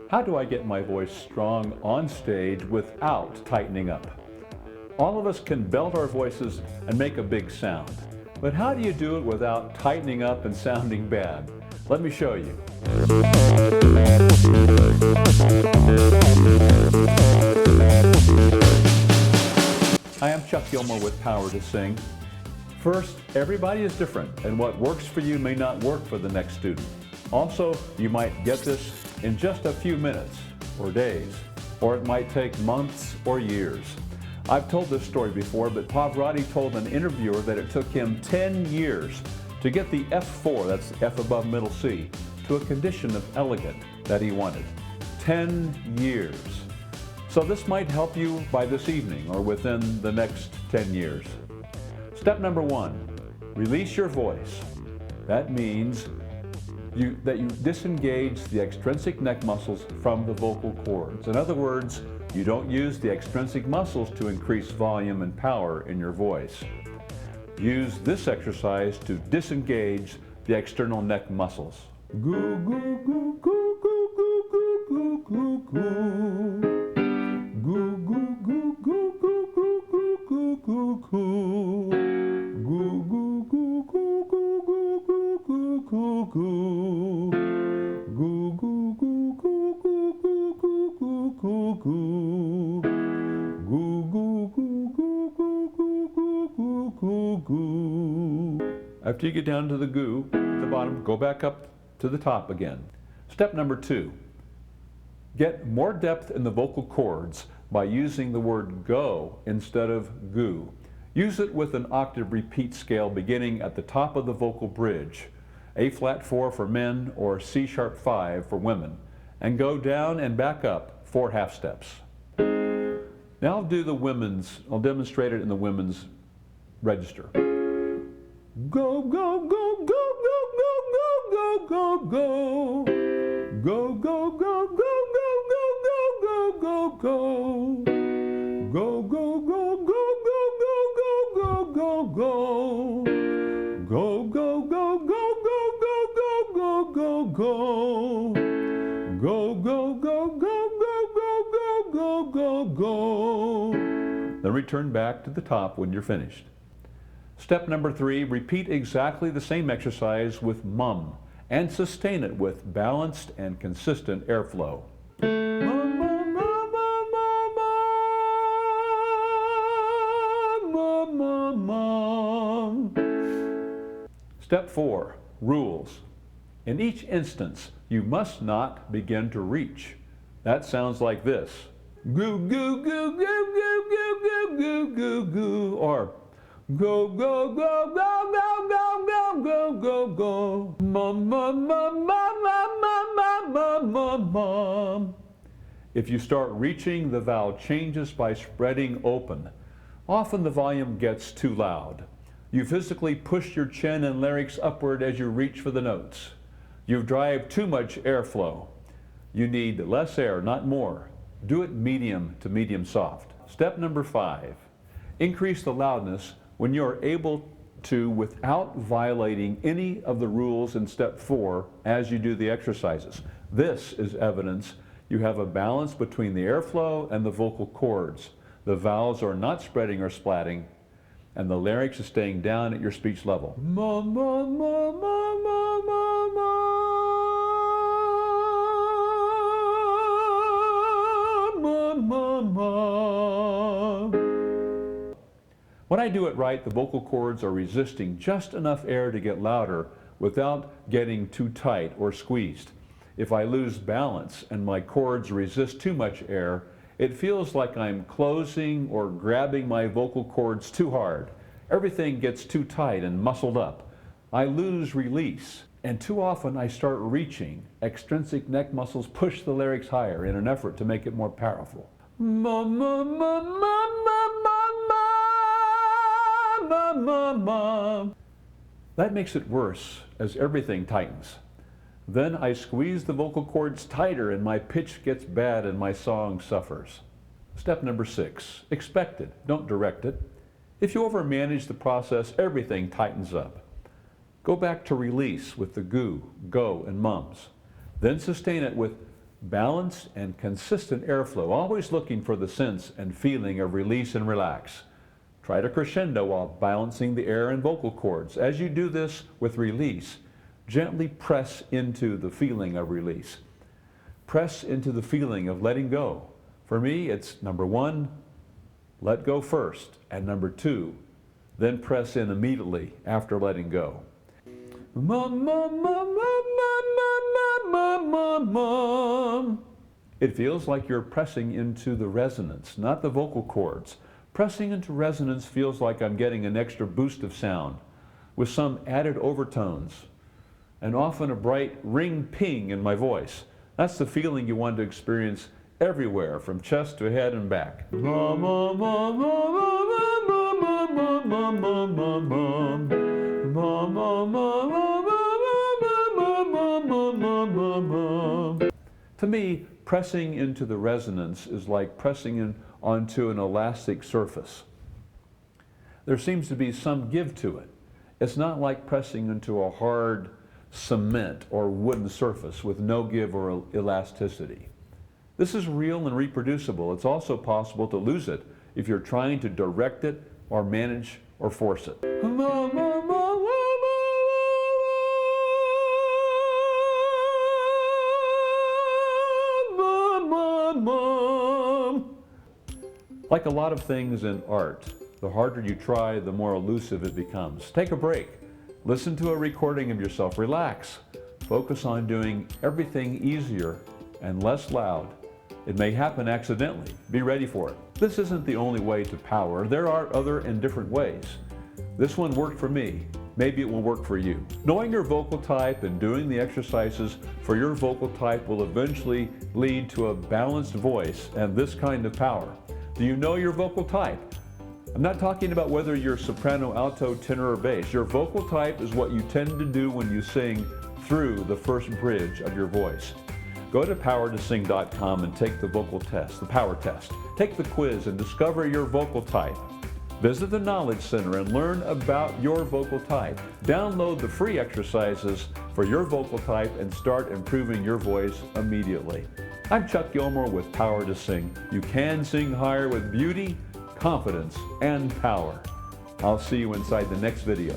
How do I get my voice strong on stage without tightening up? All of us can belt our voices and make a big sound. But how do you do it without tightening up and sounding bad? Let me show you. Hi, I'm Chuck Gilmore with Power to Sing. First, everybody is different, and what works for you may not work for the next student. Also, you might get this in just a few minutes or days, or it might take months or years. I've told this story before, but Pavarotti told an interviewer that it took him 10 years to get the F4, that's F above middle C, to a condition of elegant that he wanted. 10 years. So this might help you by this evening or within the next 10 years. Step number 1, release your voice. That means that you disengage the extrinsic neck muscles from the vocal cords. In other words, you don't use the extrinsic muscles to increase volume and power in your voice. Use this exercise to disengage the external neck muscles. Goo, goo, goo, goo, goo, goo, goo, goo, goo. Goo, goo, goo, goo, goo, goo, goo, goo, goo. Goo, goo, goo, goo, goo, goo, goo, goo, goo, goo. Goo, goo, goo, goo, goo, goo, goo, goo, goo, goo. Goo, goo, goo, goo, goo, goo, goo, goo, goo. After you get down to the goo at the bottom, go back up to the top again. Step number 2. Get more depth in the vocal cords by using the word go instead of goo. Use it with an octave repeat scale beginning at the top of the vocal bridge, A flat 4 for men or C sharp 5 for women, and go down and back up 4 half steps. Now I'll demonstrate it in the women's register. Go, go, go, go, go, go, go, go, go. Go, go, go, go, go, go, go, go, go. Go, go, go, go, go, go, go, go, go. Go, go, go, go, go, go, go, go, go. Go, go, go, go, go, go, go, go. Then return back to the top when you're finished. Step number 3, repeat exactly the same exercise with mum and sustain it with balanced and consistent airflow. Step 4, rules. In each instance, you must not begin to reach. That sounds like this. Goo, goo, goo, goo, goo, goo, goo, goo, goo, or go, go, go, go, go, go, go, go, go, mum, mum, mum, mum, mum, mum, mum, mum, mum. If you start reaching, the vowel changes by spreading open. Often the volume gets too loud. You physically push your chin and larynx upward as you reach for the notes. You drive too much airflow. You need less air, not more. Do it medium to medium soft. Step number 5, increase the loudness when you're able to without violating any of the rules in step 4 as you do the exercises. This is evidence you have a balance between the airflow and the vocal cords. The vowels are not spreading or splatting, and the larynx is staying down at your speech level. Ma, ma, ma, ma, ma, ma, ma, ma, ma. When I do it right, the vocal cords are resisting just enough air to get louder without getting too tight or squeezed. If I lose balance and my cords resist too much air, it feels like I'm closing or grabbing my vocal cords too hard. Everything gets too tight and muscled up. I lose release, and too often I start reaching. Extrinsic neck muscles push the larynx higher in an effort to make it more powerful. Ma, ma, ma, ma, ma, ma, ma, ma, ma. That makes it worse as everything tightens. Then I squeeze the vocal cords tighter and my pitch gets bad and my song suffers. Step number 6, expect it, don't direct it. If you overmanage the process, everything tightens up. Go back to release with the goo, go, and mums. Then sustain it with balance and consistent airflow, always looking for the sense and feeling of release and relax. Try to crescendo while balancing the air and vocal cords. As you do this with release, gently press into the feeling of release. Press into the feeling of letting go. For me, it's number 1, let go first, and number 2, then press in immediately after letting go. It feels like you're pressing into the resonance, not the vocal cords. Pressing into resonance feels like I'm getting an extra boost of sound with some added overtones and often a bright ring ping in my voice. That's the feeling you want to experience everywhere, from chest to head and back. To me, pressing into the resonance is like pressing in onto an elastic surface. There seems to be some give to it. It's not like pressing into a hard cement or wooden surface with no give or elasticity. This is real and reproducible. It's also possible to lose it if you're trying to direct it or manage or force it. Like a lot of things in art, the harder you try, the more elusive it becomes. Take a break. Listen to a recording of yourself. Relax. Focus on doing everything easier and less loud. It may happen accidentally. Be ready for it. This isn't the only way to power. There are other and different ways. This one worked for me. Maybe it will work for you. Knowing your vocal type and doing the exercises for your vocal type will eventually lead to a balanced voice and this kind of power. Do you know your vocal type? I'm not talking about whether you're soprano, alto, tenor, or bass. Your vocal type is what you tend to do when you sing through the first bridge of your voice. Go to powertosing.com and take the vocal test, the power test. Take the quiz and discover your vocal type. Visit the Knowledge Center and learn about your vocal type. Download the free exercises for your vocal type and start improving your voice immediately. I'm Chuck Gilmore with Power to Sing. You can sing higher with beauty, confidence, and power. I'll see you inside the next video.